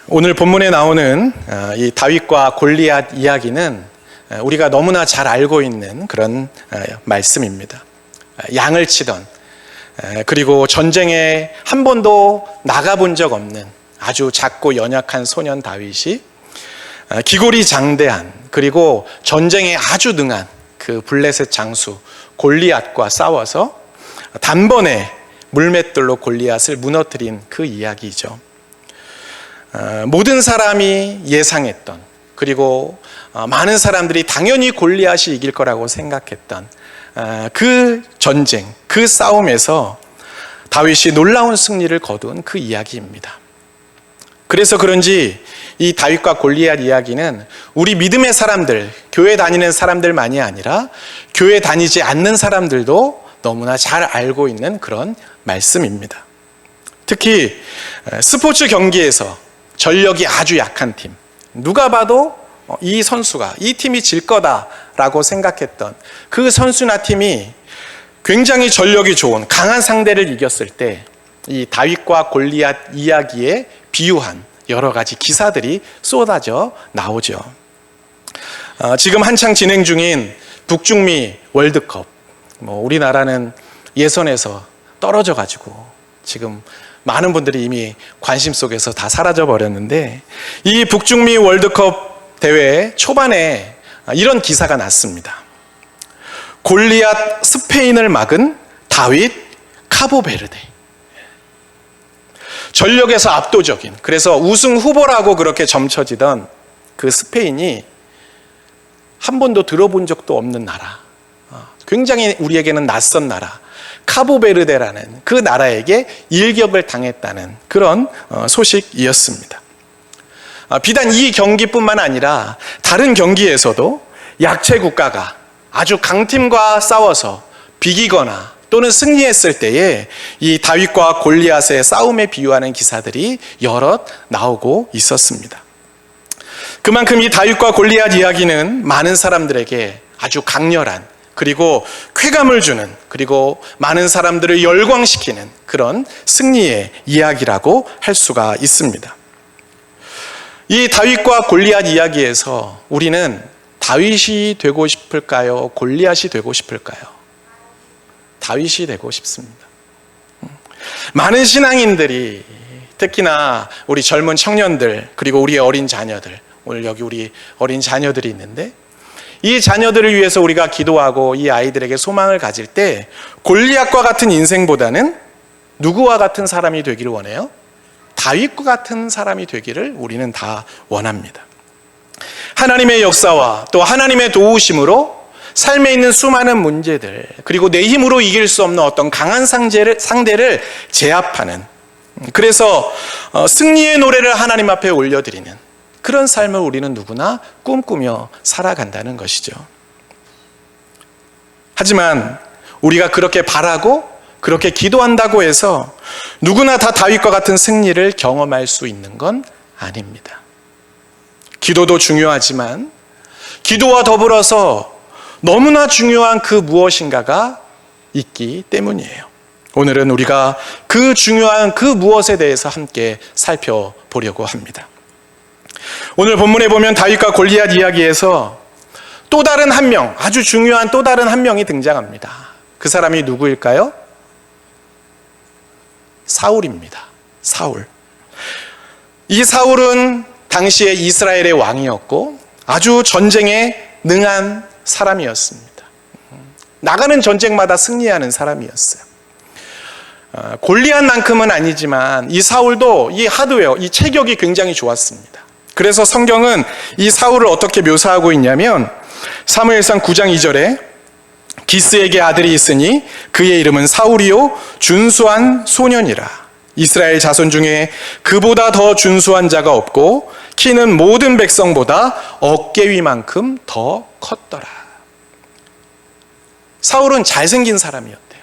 오늘 본문에 나오는 이 다윗과 골리앗 이야기는 우리가 너무나 잘 알고 있는 그런 말씀입니다. 양을 치던, 그리고 전쟁에 한 번도 나가본 적 없는 아주 작고 연약한 소년 다윗이 기골이 장대한, 그리고 전쟁에 아주 능한 그 블레셋 장수 골리앗과 싸워서 단번에 물맷돌로 골리앗을 무너뜨린 그 이야기죠. 모든 사람이 예상했던, 그리고 많은 사람들이 당연히 골리앗이 이길 거라고 생각했던 그 전쟁, 그 싸움에서 다윗이 놀라운 승리를 거둔 그 이야기입니다. 그래서 그런지 이 다윗과 골리앗 이야기는 우리 믿음의 사람들, 교회 다니는 사람들만이 아니라 교회 다니지 않는 사람들도 너무나 잘 알고 있는 그런 말씀입니다. 특히 스포츠 경기에서 전력이 아주 약한 팀, 누가 봐도 이 선수가, 이 팀이 질 거다라고 생각했던 그 선수나 팀이 굉장히 전력이 좋은 강한 상대를 이겼을 때 이 다윗과 골리앗 이야기에 비유한 여러 가지 기사들이 쏟아져 나오죠. 지금 한창 진행 중인 북중미 월드컵, 우리나라는 예선에서 떨어져 가지고 지금 많은 분들이 이미 관심 속에서 다 사라져 버렸는데, 이 북중미 월드컵 대회 초반에 이런 기사가 났습니다. 골리앗 스페인을 막은 다윗 카보베르데. 전력에서 압도적인, 그래서 우승 후보라고 그렇게 점쳐지던 그 스페인이 한 번도 들어본 적도 없는 나라, 굉장히 우리에게는 낯선 나라 카보베르데라는 그 나라에게 일격을 당했다는 그런 소식이었습니다. 비단 이 경기뿐만 아니라 다른 경기에서도 약체 국가가 아주 강팀과 싸워서 비기거나 또는 승리했을 때에 이 다윗과 골리앗의 싸움에 비유하는 기사들이 여럿 나오고 있었습니다. 그만큼 이 다윗과 골리앗 이야기는 많은 사람들에게 아주 강렬한, 그리고 쾌감을 주는, 그리고 많은 사람들을 열광시키는 그런 승리의 이야기라고 할 수가 있습니다. 이 다윗과 골리앗 이야기에서 우리는 다윗이 되고 싶을까요? 골리앗이 되고 싶을까요? 다윗이 되고 싶습니다. 많은 신앙인들이, 특히나 우리 젊은 청년들, 그리고 우리의 어린 자녀들, 오늘 여기 우리 어린 자녀들이 있는데, 이 자녀들을 위해서 우리가 기도하고 이 아이들에게 소망을 가질 때 골리앗과 같은 인생보다는 누구와 같은 사람이 되기를 원해요? 다윗과 같은 사람이 되기를 우리는 다 원합니다. 하나님의 역사와 또 하나님의 도우심으로 삶에 있는 수많은 문제들, 그리고 내 힘으로 이길 수 없는 어떤 강한 상대를 제압하는, 그래서 승리의 노래를 하나님 앞에 올려드리는 그런 삶을 우리는 누구나 꿈꾸며 살아간다는 것이죠. 하지만 우리가 그렇게 바라고 그렇게 기도한다고 해서 누구나 다 다윗과 같은 승리를 경험할 수 있는 건 아닙니다. 기도도 중요하지만 기도와 더불어서 너무나 중요한 그 무엇인가가 있기 때문이에요. 오늘은 우리가 그 중요한 그 무엇에 대해서 함께 살펴보려고 합니다. 오늘 본문에 보면 다윗과 골리앗 이야기에서 또 다른 한 명, 아주 중요한 또 다른 한 명이 등장합니다. 그 사람이 누구일까요? 사울입니다. 사울. 이 사울은 당시에 이스라엘의 왕이었고 아주 전쟁에 능한 사람이었습니다. 나가는 전쟁마다 승리하는 사람이었어요. 골리앗만큼은 아니지만 이 사울도 이 하드웨어, 이 체격이 굉장히 좋았습니다. 그래서 성경은 이 사울을 어떻게 묘사하고 있냐면 사무엘상 9장 2절에 기스에게 아들이 있으니 그의 이름은 사울이요 준수한 소년이라. 이스라엘 자손 중에 그보다 더 준수한 자가 없고 키는 모든 백성보다 어깨 위만큼 더 컸더라. 사울은 잘생긴 사람이었대요.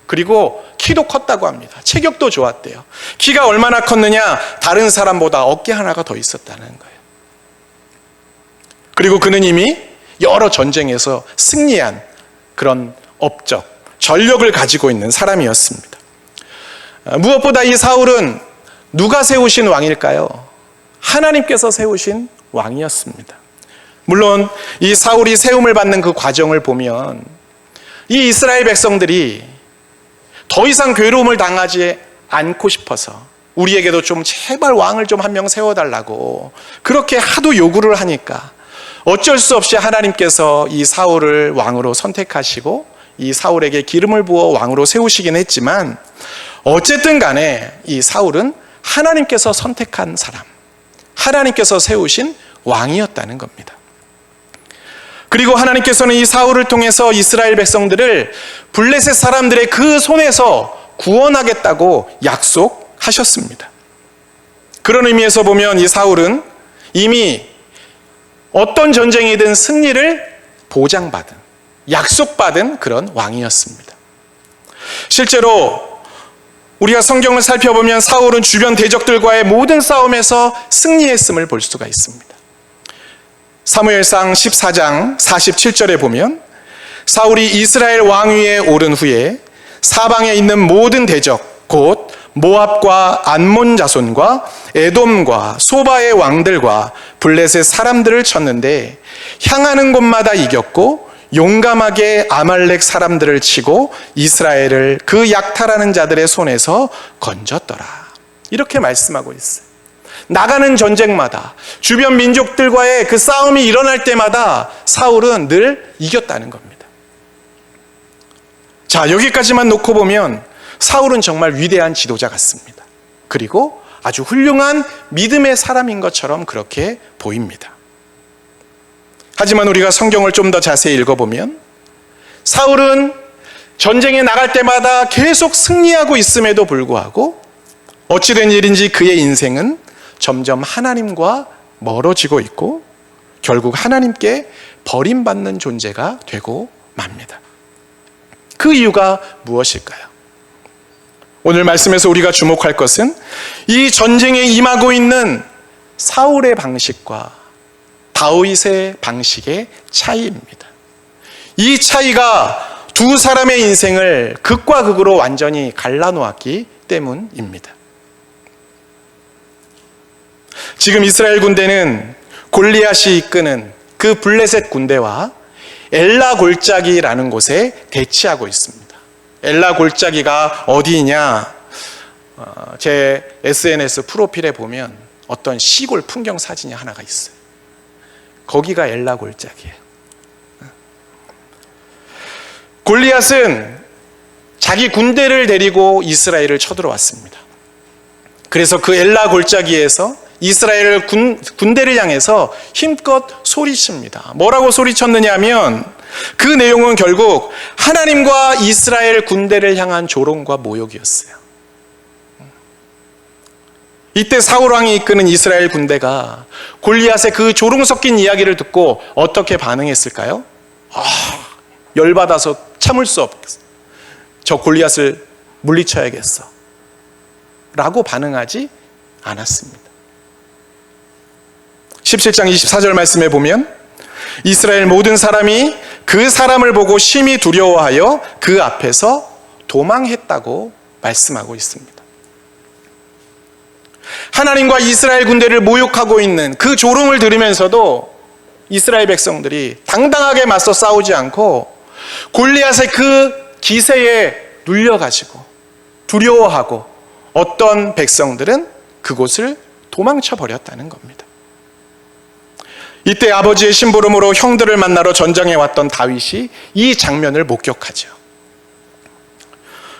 그리고 키도 컸다고 합니다. 체격도 좋았대요. 키가 얼마나 컸느냐? 다른 사람보다 어깨 하나가 더 있었다는 거예요. 그리고 그는 이미 여러 전쟁에서 승리한 그런 업적, 전력을 가지고 있는 사람이었습니다. 무엇보다 이 사울은 누가 세우신 왕일까요? 하나님께서 세우신 왕이었습니다. 물론 이 사울이 세움을 받는 그 과정을 보면 이 이스라엘 백성들이 더 이상 괴로움을 당하지 않고 싶어서 우리에게도 좀 제발 왕을 좀 한 명 세워달라고 그렇게 하도 요구를 하니까 어쩔 수 없이 하나님께서 이 사울을 왕으로 선택하시고 이 사울에게 기름을 부어 왕으로 세우시긴 했지만 어쨌든 간에 이 사울은 하나님께서 선택한 사람, 하나님께서 세우신 왕이었다는 겁니다. 그리고 하나님께서는 이 사울을 통해서 이스라엘 백성들을 블레셋 사람들의 그 손에서 구원하겠다고 약속하셨습니다. 그런 의미에서 보면 이 사울은 이미 어떤 전쟁이든 승리를 보장받은, 약속받은 그런 왕이었습니다. 실제로 우리가 성경을 살펴보면 사울은 주변 대적들과의 모든 싸움에서 승리했음을 볼 수가 있습니다. 사무엘상 14장 47절에 보면 사울이 이스라엘 왕위에 오른 후에 사방에 있는 모든 대적 곧 모압과 암몬 자손과 에돔과 소바의 왕들과 블레셋 사람들을 쳤는데 향하는 곳마다 이겼고 용감하게 아말렉 사람들을 치고 이스라엘을 그 약탈하는 자들의 손에서 건졌더라. 이렇게 말씀하고 있어요. 나가는 전쟁마다 주변 민족들과의 그 싸움이 일어날 때마다 사울은 늘 이겼다는 겁니다. 자, 여기까지만 놓고 보면 사울은 정말 위대한 지도자 같습니다. 그리고 아주 훌륭한 믿음의 사람인 것처럼 그렇게 보입니다. 하지만 우리가 성경을 좀 더 자세히 읽어보면 사울은 전쟁에 나갈 때마다 계속 승리하고 있음에도 불구하고 어찌된 일인지 그의 인생은 점점 하나님과 멀어지고 있고 결국 하나님께 버림받는 존재가 되고 맙니다. 그 이유가 무엇일까요? 오늘 말씀에서 우리가 주목할 것은 이 전쟁에 임하고 있는 사울의 방식과 다윗의 방식의 차이입니다. 이 차이가 두 사람의 인생을 극과 극으로 완전히 갈라놓았기 때문입니다. 지금 이스라엘 군대는 골리앗이 이끄는 그 블레셋 군대와 엘라 골짜기라는 곳에 대치하고 있습니다. 엘라 골짜기가 어디냐? 제 SNS 프로필에 보면 어떤 시골 풍경 사진이 하나가 있어요. 거기가 엘라 골짜기예요. 골리앗은 자기 군대를 데리고 이스라엘을 쳐들어왔습니다. 그래서 그 엘라 골짜기에서 이스라엘 군대를 향해서 힘껏 소리칩니다. 뭐라고 소리쳤느냐 하면 그 내용은 결국 하나님과 이스라엘 군대를 향한 조롱과 모욕이었어요. 이때 사울 왕이 이끄는 이스라엘 군대가 골리앗의 그 조롱 섞인 이야기를 듣고 어떻게 반응했을까요? 열받아서 참을 수 없겠어. 저 골리앗을 물리쳐야겠어. 라고 반응하지 않았습니다. 17장 24절 말씀에 보면 이스라엘 모든 사람이 그 사람을 보고 심히 두려워하여 그 앞에서 도망했다고 말씀하고 있습니다. 하나님과 이스라엘 군대를 모욕하고 있는 그 조롱을 들으면서도 이스라엘 백성들이 당당하게 맞서 싸우지 않고 골리앗의 그 기세에 눌려가지고 두려워하고 어떤 백성들은 그곳을 도망쳐 버렸다는 겁니다. 이때 아버지의 심부름으로 형들을 만나러 전장에 왔던 다윗이 이 장면을 목격하죠.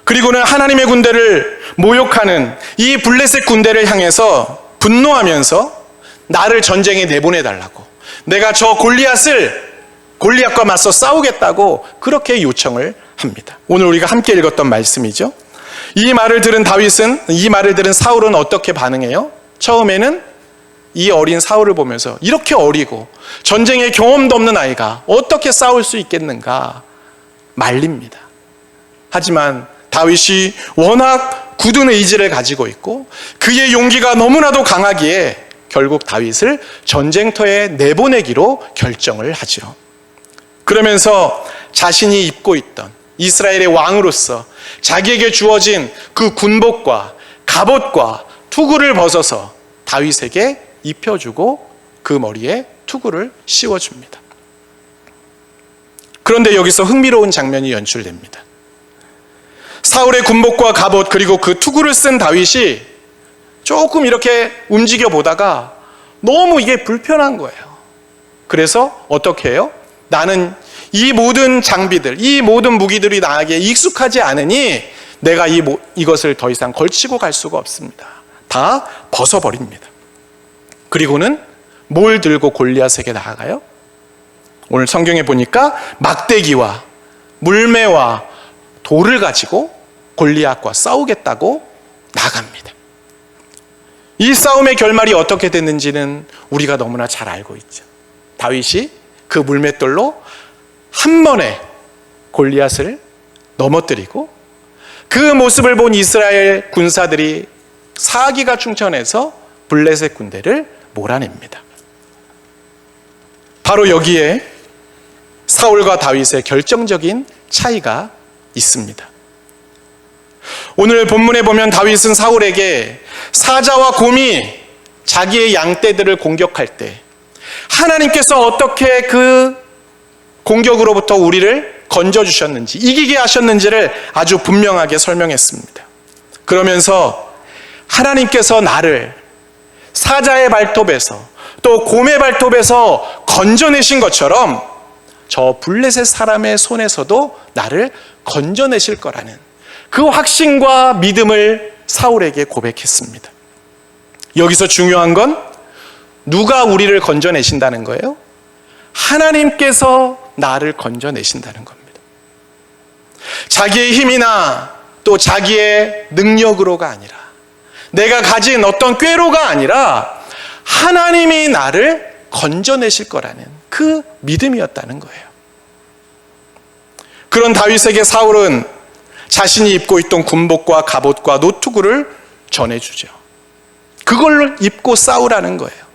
그리고는 하나님의 군대를 모욕하는 이 블레셋 군대를 향해서 분노하면서 나를 전쟁에 내보내달라고, 내가 저 골리앗과 맞서 싸우겠다고 그렇게 요청을 합니다. 오늘 우리가 함께 읽었던 말씀이죠. 이 말을 들은 사울은 어떻게 반응해요? 처음에는 이 어린 사울을 보면서 이렇게 어리고 전쟁의 경험도 없는 아이가 어떻게 싸울 수 있겠는가 말립니다. 하지만 다윗이 워낙 굳은 의지를 가지고 있고 그의 용기가 너무나도 강하기에 결국 다윗을 전쟁터에 내보내기로 결정을 하죠. 그러면서 자신이 입고 있던 이스라엘의 왕으로서 자기에게 주어진 그 군복과 갑옷과 투구를 벗어서 다윗에게 입혀주고 그 머리에 투구를 씌워줍니다. 그런데 여기서 흥미로운 장면이 연출됩니다. 사울의 군복과 갑옷 그리고 그 투구를 쓴 다윗이 조금 이렇게 움직여 보다가 너무 이게 불편한 거예요. 그래서 어떻게 해요? 나는 이 모든 장비들, 이 모든 무기들이 나에게 익숙하지 않으니 내가 이것을 더 이상 걸치고 갈 수가 없습니다. 다 벗어버립니다. 그리고는 뭘 들고 골리앗에게 나아가요? 오늘 성경에 보니까 막대기와 물매와 돌을 가지고 골리앗과 싸우겠다고 나갑니다. 이 싸움의 결말이 어떻게 됐는지는 우리가 너무나 잘 알고 있죠. 다윗이 그 물맷돌로 한 번에 골리앗을 넘어뜨리고 그 모습을 본 이스라엘 군사들이 사기가 충천해서 블레셋 군대를 몰아냅니다. 바로 여기에 사울과 다윗의 결정적인 차이가 있습니다. 오늘 본문에 보면 다윗은 사울에게 사자와 곰이 자기의 양떼들을 공격할 때 하나님께서 어떻게 그 공격으로부터 우리를 건져주셨는지, 이기게 하셨는지를 아주 분명하게 설명했습니다. 그러면서 하나님께서 나를 사자의 발톱에서 또 곰의 발톱에서 건져내신 것처럼 저 블레셋 사람의 손에서도 나를 건져내실 거라는 그 확신과 믿음을 사울에게 고백했습니다. 여기서 중요한 건 누가 우리를 건져내신다는 거예요? 하나님께서 나를 건져내신다는 겁니다. 자기의 힘이나 또 자기의 능력으로가 아니라, 내가 가진 어떤 꾀로가 아니라 하나님이 나를 건져내실 거라는 그 믿음이었다는 거예요. 그런 다윗에게 사울은 자신이 입고 있던 군복과 갑옷과 노투구를 전해주죠. 그걸 입고 싸우라는 거예요.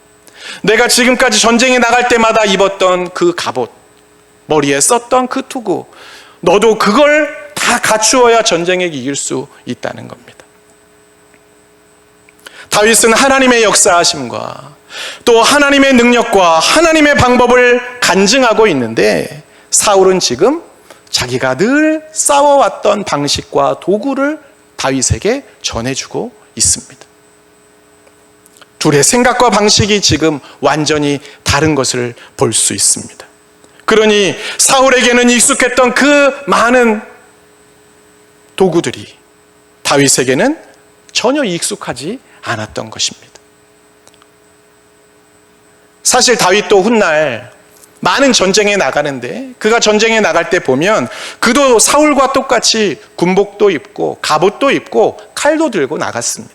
내가 지금까지 전쟁에 나갈 때마다 입었던 그 갑옷, 머리에 썼던 그 투구, 너도 그걸 다 갖추어야 전쟁에 이길 수 있다는 겁니다. 다윗은 하나님의 역사하심과 또 하나님의 능력과 하나님의 방법을 간증하고 있는데, 사울은 지금 자기가 늘 싸워왔던 방식과 도구를 다윗에게 전해주고 있습니다. 둘의 생각과 방식이 지금 완전히 다른 것을 볼 수 있습니다. 그러니 사울에게는 익숙했던 그 많은 도구들이 다윗에게는 전혀 익숙하지 않았던 것입니다. 사실 다윗도 훗날 많은 전쟁에 나가는데, 그가 전쟁에 나갈 때 보면 그도 사울과 똑같이 군복도 입고 갑옷도 입고 칼도 들고 나갔습니다.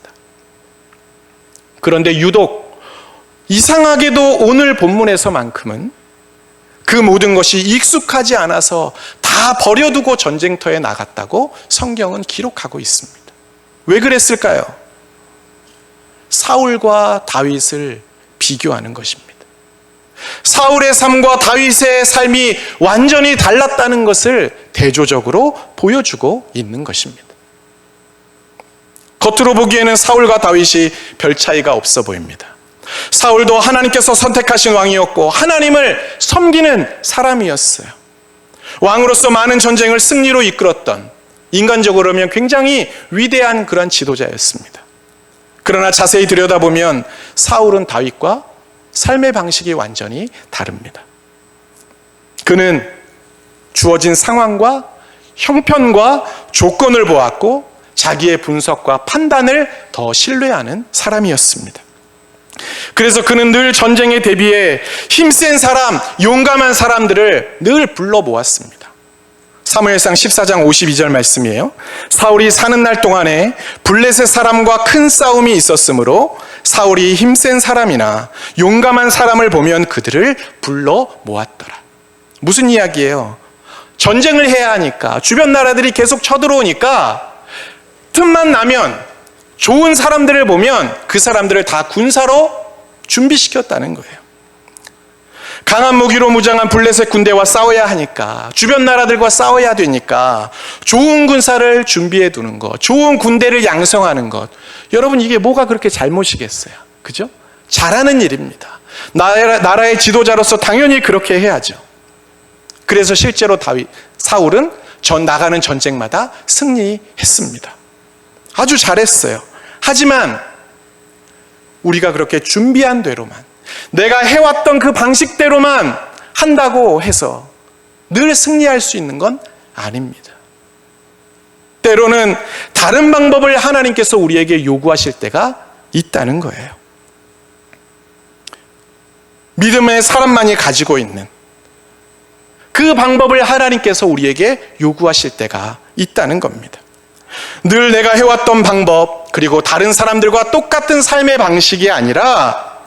그런데 유독 이상하게도 오늘 본문에서만큼은 그 모든 것이 익숙하지 않아서 다 버려두고 전쟁터에 나갔다고 성경은 기록하고 있습니다. 왜 그랬을까요? 사울과 다윗을 비교하는 것입니다. 사울의 삶과 다윗의 삶이 완전히 달랐다는 것을 대조적으로 보여주고 있는 것입니다. 겉으로 보기에는 사울과 다윗이 별 차이가 없어 보입니다. 사울도 하나님께서 선택하신 왕이었고 하나님을 섬기는 사람이었어요. 왕으로서 많은 전쟁을 승리로 이끌었던, 인간적으로 보면 굉장히 위대한 그런 지도자였습니다. 그러나 자세히 들여다보면 사울은 다윗과 삶의 방식이 완전히 다릅니다. 그는 주어진 상황과 형편과 조건을 보았고 자기의 분석과 판단을 더 신뢰하는 사람이었습니다. 그래서 그는 늘 전쟁에 대비해 힘센 사람, 용감한 사람들을 늘 불러 모았습니다. 사무엘상 14장 52절 말씀이에요. 사울이 사는 날 동안에 블레셋 사람과 큰 싸움이 있었으므로 사울이 힘센 사람이나 용감한 사람을 보면 그들을 불러 모았더라. 무슨 이야기예요? 전쟁을 해야 하니까, 주변 나라들이 계속 쳐들어오니까 틈만 나면 좋은 사람들을 보면 그 사람들을 다 군사로 준비시켰다는 거예요. 강한 무기로 무장한 블레셋 군대와 싸워야 하니까, 주변 나라들과 싸워야 되니까 좋은 군사를 준비해 두는 것, 좋은 군대를 양성하는 것, 여러분 이게 뭐가 그렇게 잘못이겠어요? 그죠? 잘하는 일입니다. 나라의 지도자로서 당연히 그렇게 해야죠. 그래서 실제로 사울은 나가는 전쟁마다 승리했습니다. 아주 잘했어요. 하지만 우리가 그렇게 준비한 대로만, 내가 해왔던 그 방식대로만 한다고 해서 늘 승리할 수 있는 건 아닙니다. 때로는 다른 방법을 하나님께서 우리에게 요구하실 때가 있다는 거예요. 믿음의 사람만이 가지고 있는 그 방법을 하나님께서 우리에게 요구하실 때가 있다는 겁니다. 늘 내가 해왔던 방법, 그리고 다른 사람들과 똑같은 삶의 방식이 아니라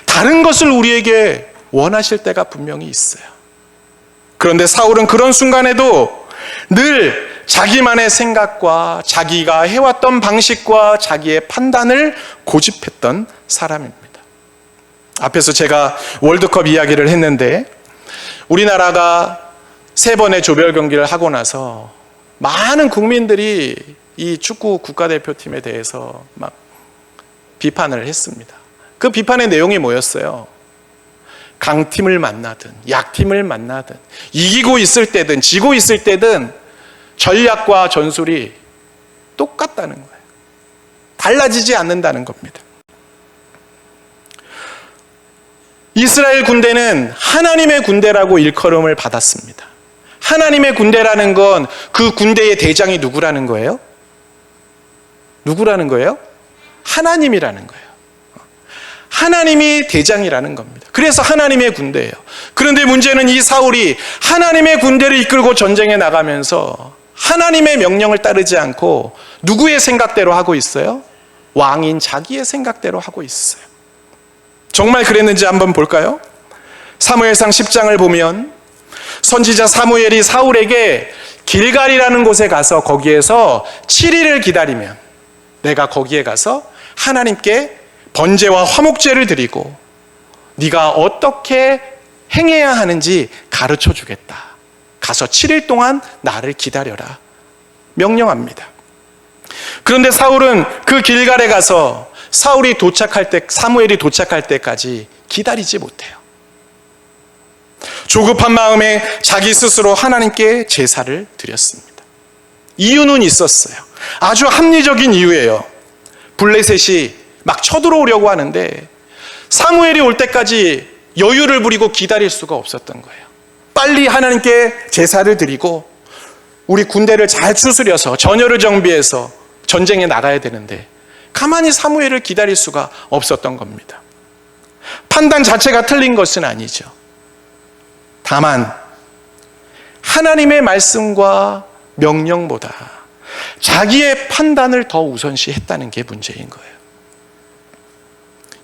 다른 것을 우리에게 원하실 때가 분명히 있어요. 그런데 사울은 그런 순간에도 늘 자기만의 생각과 자기가 해왔던 방식과 자기의 판단을 고집했던 사람입니다. 앞에서 제가 월드컵 이야기를 했는데, 우리나라가 3번의 조별 경기를 하고 나서 많은 국민들이 이 축구 국가대표팀에 대해서 막 비판을 했습니다. 그 비판의 내용이 뭐였어요? 강팀을 만나든 약팀을 만나든 이기고 있을 때든 지고 있을 때든 전략과 전술이 똑같다는 거예요. 달라지지 않는다는 겁니다. 이스라엘 군대는 하나님의 군대라고 일컬음을 받았습니다. 하나님의 군대라는 건 그 군대의 대장이 누구라는 거예요? 누구라는 거예요? 하나님이라는 거예요. 하나님이 대장이라는 겁니다. 그래서 하나님의 군대예요. 그런데 문제는 이 사울이 하나님의 군대를 이끌고 전쟁에 나가면서 하나님의 명령을 따르지 않고 누구의 생각대로 하고 있어요? 왕인 자기의 생각대로 하고 있어요. 정말 그랬는지 한번 볼까요? 사무엘상 10장을 보면 선지자 사무엘이 사울에게 길갈이라는 곳에 가서 거기에서 7일을 기다리면 내가 거기에 가서 하나님께 번제와 화목제를 드리고 네가 어떻게 행해야 하는지 가르쳐 주겠다. 가서 7일 동안 나를 기다려라. 명령합니다. 그런데 사울은 그 길갈에 가서 사무엘이 도착할 때까지 기다리지 못해요. 조급한 마음에 자기 스스로 하나님께 제사를 드렸습니다. 이유는 있었어요. 아주 합리적인 이유예요. 블레셋이 막 쳐들어오려고 하는데 사무엘이 올 때까지 여유를 부리고 기다릴 수가 없었던 거예요. 빨리 하나님께 제사를 드리고 우리 군대를 잘 추스려서 전열을 정비해서 전쟁에 나가야 되는데 가만히 사무엘을 기다릴 수가 없었던 겁니다. 판단 자체가 틀린 것은 아니죠. 다만 하나님의 말씀과 명령보다 자기의 판단을 더 우선시했다는 게 문제인 거예요.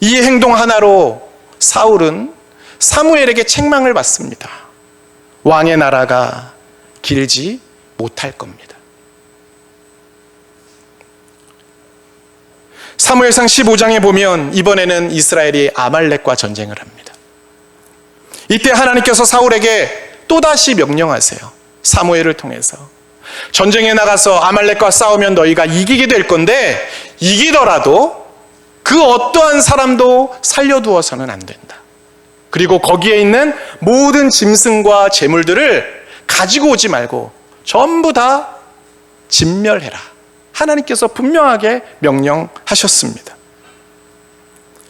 이 행동 하나로 사울은 사무엘에게 책망을 받습니다. 왕의 나라가 길지 못할 겁니다. 사무엘상 15장에 보면 이번에는 이스라엘이 아말렉과 전쟁을 합니다. 이때 하나님께서 사울에게 또다시 명령하세요. 사무엘을 통해서 전쟁에 나가서 아말렉과 싸우면 너희가 이기게 될 건데 이기더라도 그 어떠한 사람도 살려두어서는 안 된다. 그리고 거기에 있는 모든 짐승과 재물들을 가지고 오지 말고 전부 다 진멸해라. 하나님께서 분명하게 명령하셨습니다.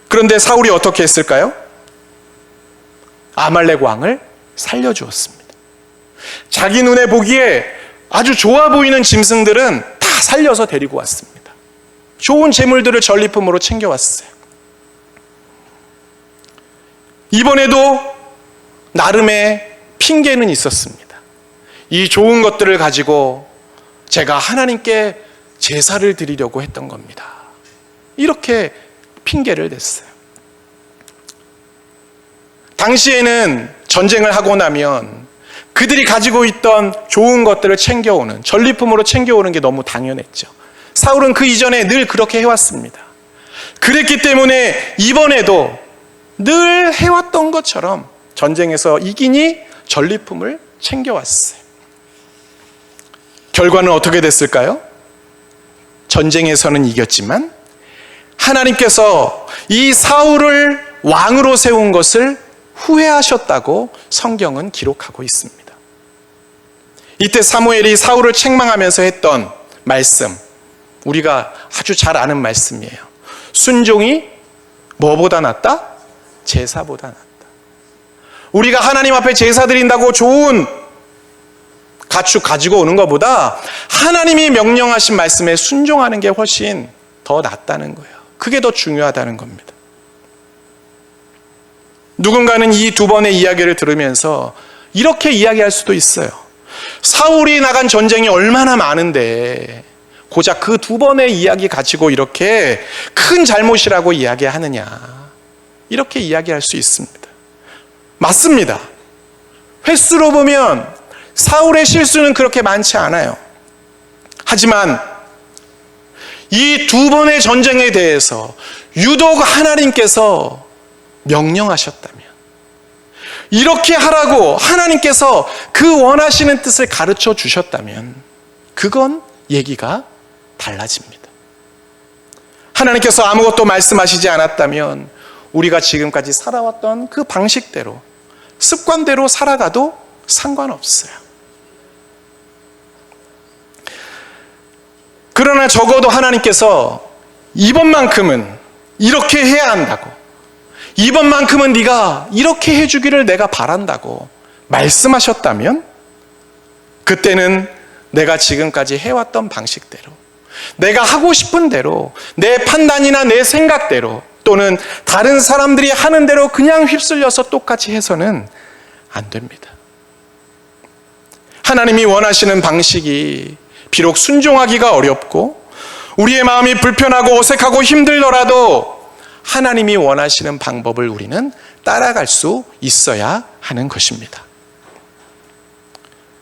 그런데 사울이 어떻게 했을까요? 아말렉 왕을 살려주었습니다. 자기 눈에 보기에 아주 좋아 보이는 짐승들은 다 살려서 데리고 왔습니다. 좋은 재물들을 전리품으로 챙겨왔어요. 이번에도 나름의 핑계는 있었습니다. 이 좋은 것들을 가지고 제가 하나님께 제사를 드리려고 했던 겁니다. 이렇게 핑계를 댔어요. 당시에는 전쟁을 하고 나면 그들이 가지고 있던 좋은 것들을 챙겨오는, 전리품으로 챙겨오는 게 너무 당연했죠. 사울은 그 이전에 늘 그렇게 해왔습니다. 그랬기 때문에 이번에도 늘 해왔던 것처럼 전쟁에서 이기니 전리품을 챙겨왔어요. 결과는 어떻게 됐을까요? 전쟁에서는 이겼지만 하나님께서 이 사울을 왕으로 세운 것을 후회하셨다고 성경은 기록하고 있습니다. 이때 사무엘이 사울을 책망하면서 했던 말씀, 우리가 아주 잘 아는 말씀이에요. 순종이 뭐보다 낫다? 제사보다 낫다. 우리가 하나님 앞에 제사 드린다고 좋은 가축 가지고 오는 것보다 하나님이 명령하신 말씀에 순종하는 게 훨씬 더 낫다는 거예요. 그게 더 중요하다는 겁니다. 누군가는 이 두 번의 이야기를 들으면서 이렇게 이야기할 수도 있어요. 사울이 나간 전쟁이 얼마나 많은데 고작 그 두 번의 이야기 가지고 이렇게 큰 잘못이라고 이야기하느냐, 이렇게 이야기할 수 있습니다. 맞습니다. 횟수로 보면 사울의 실수는 그렇게 많지 않아요. 하지만 이 두 번의 전쟁에 대해서 유독 하나님께서 명령하셨다면, 이렇게 하라고 하나님께서 그 원하시는 뜻을 가르쳐 주셨다면 그건 얘기가 달라집니다. 하나님께서 아무것도 말씀하시지 않았다면 우리가 지금까지 살아왔던 그 방식대로, 습관대로 살아가도 상관없어요. 그러나 적어도 하나님께서 이번만큼은 이렇게 해야 한다고, 이번만큼은 네가 이렇게 해주기를 내가 바란다고 말씀하셨다면 그때는 내가 지금까지 해왔던 방식대로, 내가 하고 싶은 대로, 내 판단이나 내 생각대로, 또는 다른 사람들이 하는 대로 그냥 휩쓸려서 똑같이 해서는 안 됩니다. 하나님이 원하시는 방식이 비록 순종하기가 어렵고 우리의 마음이 불편하고 어색하고 힘들더라도 하나님이 원하시는 방법을 우리는 따라갈 수 있어야 하는 것입니다.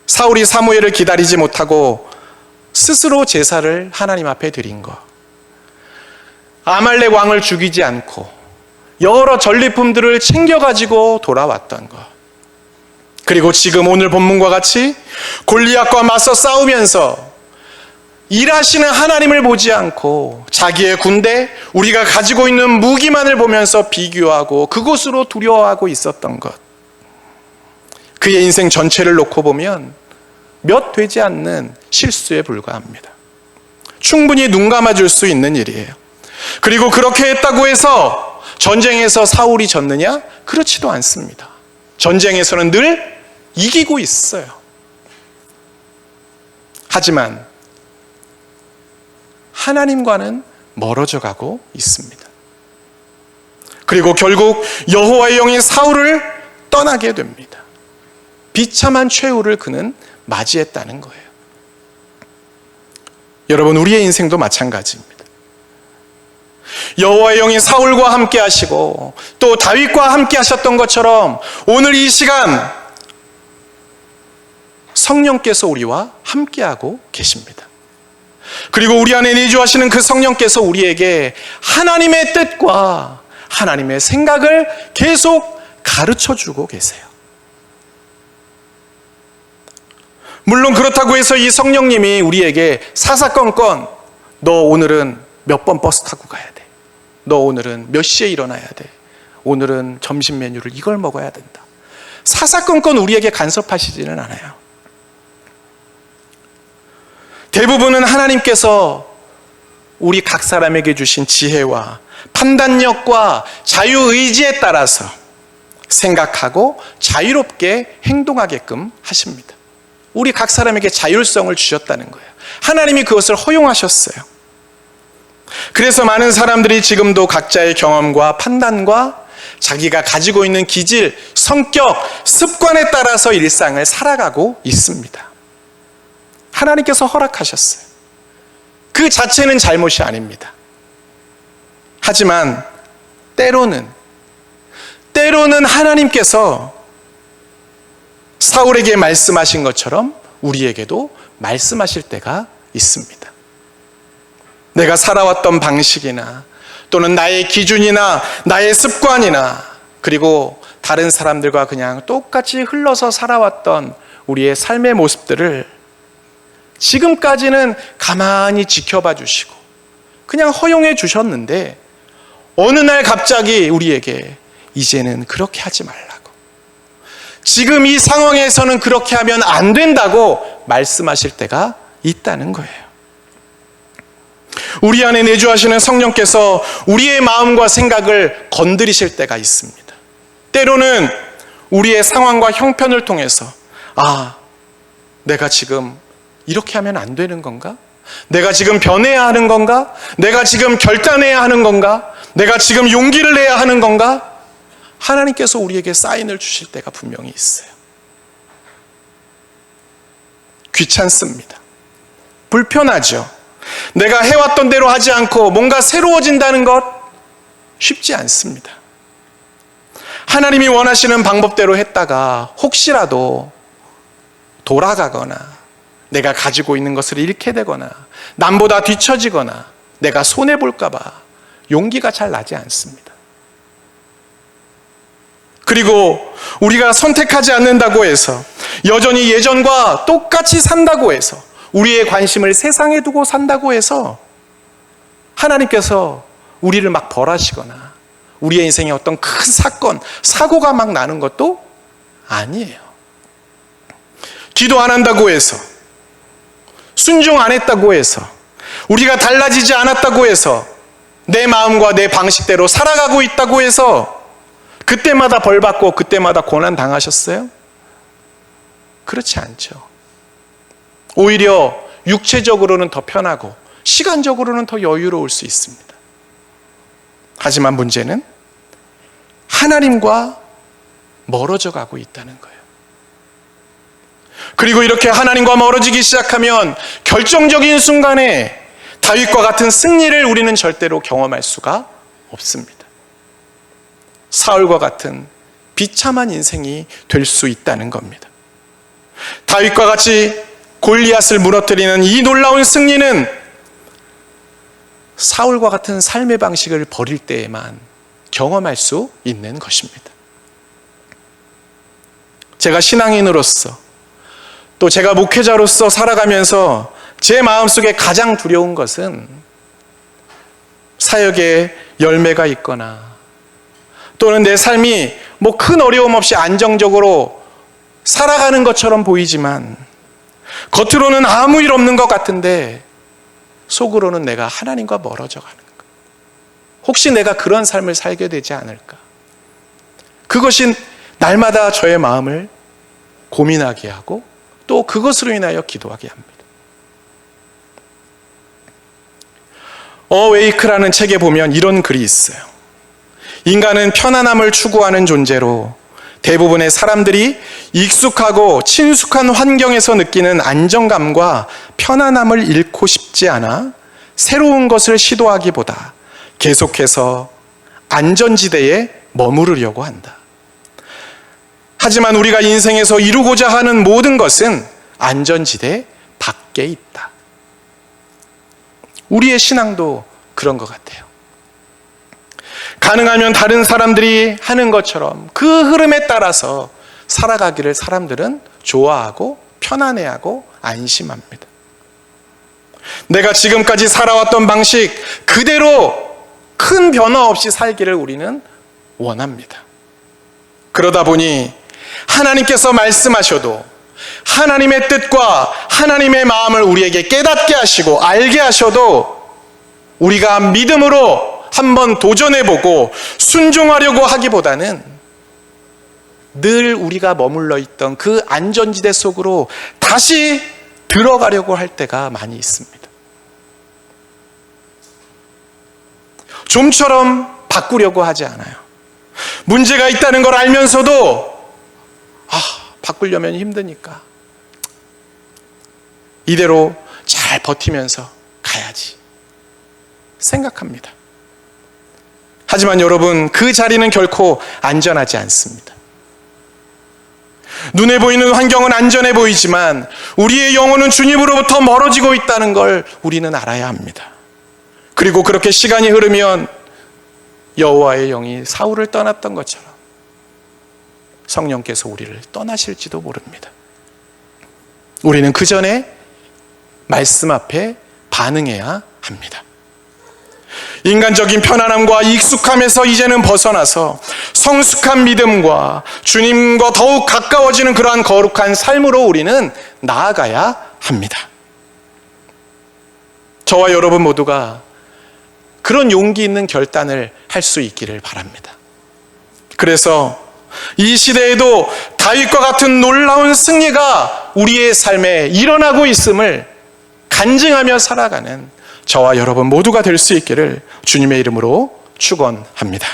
사울이 사무엘을 기다리지 못하고 스스로 제사를 하나님 앞에 드린 것, 아말렉 왕을 죽이지 않고 여러 전리품들을 챙겨가지고 돌아왔던 것, 그리고 지금 오늘 본문과 같이 골리앗과 맞서 싸우면서 일하시는 하나님을 보지 않고 자기의 군대, 우리가 가지고 있는 무기만을 보면서 비교하고 그것으로 두려워하고 있었던 것, 그의 인생 전체를 놓고 보면 몇 되지 않는 실수에 불과합니다. 충분히 눈 감아줄 수 있는 일이에요. 그리고 그렇게 했다고 해서 전쟁에서 사울이 졌느냐? 그렇지도 않습니다. 전쟁에서는 늘 이기고 있어요. 하지만 하나님과는 멀어져 가고 있습니다. 그리고 결국 여호와의 영이 사울을 떠나게 됩니다. 비참한 최후를 그는 맞이했다는 거예요. 여러분, 우리의 인생도 마찬가지입니다. 여호와의 영이 사울과 함께 하시고 또 다윗과 함께 하셨던 것처럼 오늘 이 시간 성령께서 우리와 함께하고 계십니다. 그리고 우리 안에 내주하시는 그 성령께서 우리에게 하나님의 뜻과 하나님의 생각을 계속 가르쳐주고 계세요. 물론 그렇다고 해서 이 성령님이 우리에게 사사건건 너 오늘은 몇 번 버스 타고 가야 돼, 너 오늘은 몇 시에 일어나야 돼, 오늘은 점심 메뉴를 이걸 먹어야 된다, 사사건건 우리에게 간섭하시지는 않아요. 대부분은 하나님께서 우리 각 사람에게 주신 지혜와 판단력과 자유의지에 따라서 생각하고 자유롭게 행동하게끔 하십니다. 우리 각 사람에게 자율성을 주셨다는 거예요. 하나님이 그것을 허용하셨어요. 그래서 많은 사람들이 지금도 각자의 경험과 판단과 자기가 가지고 있는 기질, 성격, 습관에 따라서 일상을 살아가고 있습니다. 하나님께서 허락하셨어요. 그 자체는 잘못이 아닙니다. 하지만 때로는 하나님께서 사울에게 말씀하신 것처럼 우리에게도 말씀하실 때가 있습니다. 내가 살아왔던 방식이나 또는 나의 기준이나 나의 습관이나 그리고 다른 사람들과 그냥 똑같이 흘러서 살아왔던 우리의 삶의 모습들을 지금까지는 가만히 지켜봐 주시고 그냥 허용해 주셨는데 어느 날 갑자기 우리에게 이제는 그렇게 하지 말라고. 지금 이 상황에서는 그렇게 하면 안 된다고 말씀하실 때가 있다는 거예요. 우리 안에 내주하시는 성령께서 우리의 마음과 생각을 건드리실 때가 있습니다. 때로는 우리의 상황과 형편을 통해서 내가 지금 이렇게 하면 안 되는 건가? 내가 지금 변해야 하는 건가? 내가 지금 결단해야 하는 건가? 내가 지금 용기를 내야 하는 건가? 하나님께서 우리에게 사인을 주실 때가 분명히 있어요. 귀찮습니다. 불편하죠. 내가 해왔던 대로 하지 않고 뭔가 새로워진다는 것 쉽지 않습니다. 하나님이 원하시는 방법대로 했다가 혹시라도 돌아가거나 내가 가지고 있는 것을 잃게 되거나 남보다 뒤처지거나 내가 손해볼까 봐 용기가 잘 나지 않습니다. 그리고 우리가 선택하지 않는다고 해서 여전히 예전과 똑같이 산다고 해서 우리의 관심을 세상에 두고 산다고 해서 하나님께서 우리를 막 벌하시거나 우리의 인생에 어떤 큰 사건, 사고가 막 나는 것도 아니에요. 기도 안 한다고 해서, 순종 안 했다고 해서, 우리가 달라지지 않았다고 해서, 내 마음과 내 방식대로 살아가고 있다고 해서 그때마다 벌받고 그때마다 고난 당하셨어요? 그렇지 않죠. 오히려 육체적으로는 더 편하고 시간적으로는 더 여유로울 수 있습니다. 하지만 문제는 하나님과 멀어져 가고 있다는 거예요. 그리고 이렇게 하나님과 멀어지기 시작하면 결정적인 순간에 다윗과 같은 승리를 우리는 절대로 경험할 수가 없습니다. 사울과 같은 비참한 인생이 될 수 있다는 겁니다. 다윗과 같이 골리앗을 무너뜨리는 이 놀라운 승리는 사울과 같은 삶의 방식을 버릴 때에만 경험할 수 있는 것입니다. 제가 신앙인으로서 또 제가 목회자로서 살아가면서 제 마음속에 가장 두려운 것은 사역에 열매가 있거나 또는 내 삶이 뭐 큰 어려움 없이 안정적으로 살아가는 것처럼 보이지만 겉으로는 아무 일 없는 것 같은데 속으로는 내가 하나님과 멀어져 가는 것. 혹시 내가 그런 삶을 살게 되지 않을까? 그것이 날마다 저의 마음을 고민하게 하고 또 그것으로 인하여 기도하게 합니다. 어웨이크라는 책에 보면 이런 글이 있어요. 인간은 편안함을 추구하는 존재로 대부분의 사람들이 익숙하고 친숙한 환경에서 느끼는 안정감과 편안함을 잃고 싶지 않아 새로운 것을 시도하기보다 계속해서 안전지대에 머무르려고 한다. 하지만 우리가 인생에서 이루고자 하는 모든 것은 안전지대 밖에 있다. 우리의 신앙도 그런 것 같아요. 가능하면 다른 사람들이 하는 것처럼 그 흐름에 따라서 살아가기를 사람들은 좋아하고 편안해하고 안심합니다. 내가 지금까지 살아왔던 방식 그대로 큰 변화 없이 살기를 우리는 원합니다. 그러다 보니 하나님께서 말씀하셔도 하나님의 뜻과 하나님의 마음을 우리에게 깨닫게 하시고 알게 하셔도 우리가 믿음으로 한번 도전해보고 순종하려고 하기보다는 늘 우리가 머물러 있던 그 안전지대 속으로 다시 들어가려고 할 때가 많이 있습니다. 좀처럼 바꾸려고 하지 않아요. 문제가 있다는 걸 알면서도 바꾸려면 힘드니까 이대로 잘 버티면서 가야지 생각합니다. 하지만 여러분, 그 자리는 결코 안전하지 않습니다. 눈에 보이는 환경은 안전해 보이지만 우리의 영혼은 주님으로부터 멀어지고 있다는 걸 우리는 알아야 합니다. 그리고 그렇게 시간이 흐르면 여호와의 영이 사울을 떠났던 것처럼 성령께서 우리를 떠나실지도 모릅니다. 우리는 그 전에 말씀 앞에 반응해야 합니다. 인간적인 편안함과 익숙함에서 이제는 벗어나서 성숙한 믿음과 주님과 더욱 가까워지는 그러한 거룩한 삶으로 우리는 나아가야 합니다. 저와 여러분 모두가 그런 용기 있는 결단을 할 수 있기를 바랍니다. 그래서 이 시대에도 다윗과 같은 놀라운 승리가 우리의 삶에 일어나고 있음을 간증하며 살아가는 저와 여러분 모두가 될 수 있기를 주님의 이름으로 축원합니다.